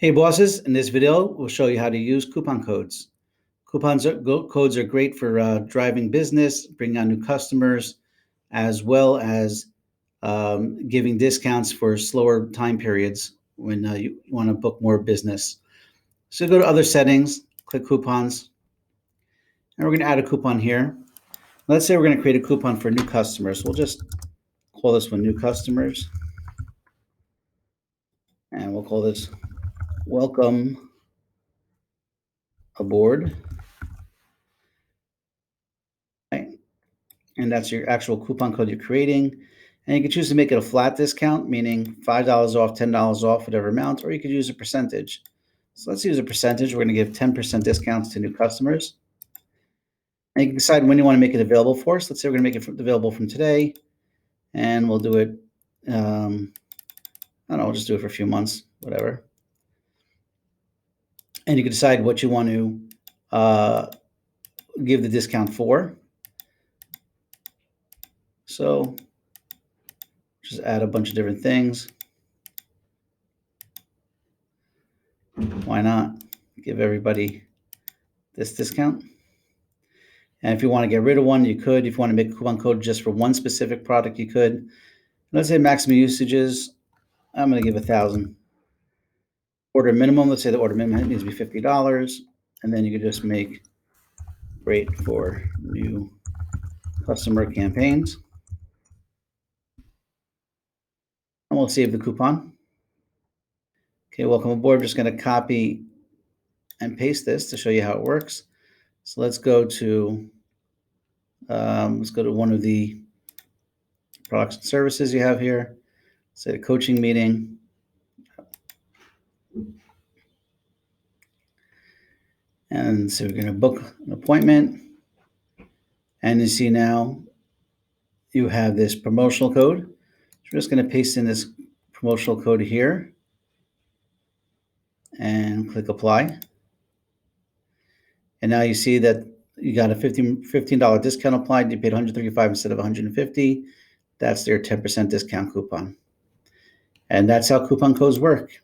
Hey bosses, in this video, we'll show you how to use coupon codes. Codes are great for driving business, bringing on new customers, as well as giving discounts for slower time periods when you want to book more business. So go to other settings, click coupons, and we're going to add a coupon here. Let's say we're going to create a coupon for new customers. We'll just call this one new customers, and we'll call this welcome aboard. Right? And that's your actual coupon code you're creating. And you can choose to make it a flat discount, meaning $5 off, $10 off, whatever amount, or you could use a percentage. So let's use a percentage. We're going to give 10% discounts to new customers. And you can decide when you want to make it available for us. Let's say we're going to make it available from today, and we'll do it, I don't know, we'll just do it for a few months, whatever. And you can decide what you want to give the discount for. So just add a bunch of different things. Why not give everybody this discount? And if you want to get rid of one, you could. If you want to make a coupon code just for one specific product, you could. Let's say maximum usages, I'm going to give 1,000. Order minimum, let's say the order minimum needs to be $50. And then you could just make great for new customer campaigns. And we'll save the coupon. Okay, welcome aboard. I'm just going to copy and paste this to show you how it works. So let's go to one of the products and services you have here. Say the coaching meeting. And so we're going to book an appointment. And you see now you have this promotional code. So we're just going to paste in this promotional code here and click apply. And now you see that you got a $15 discount applied. You paid $135 instead of $150. That's their 10% discount coupon. And that's how coupon codes work.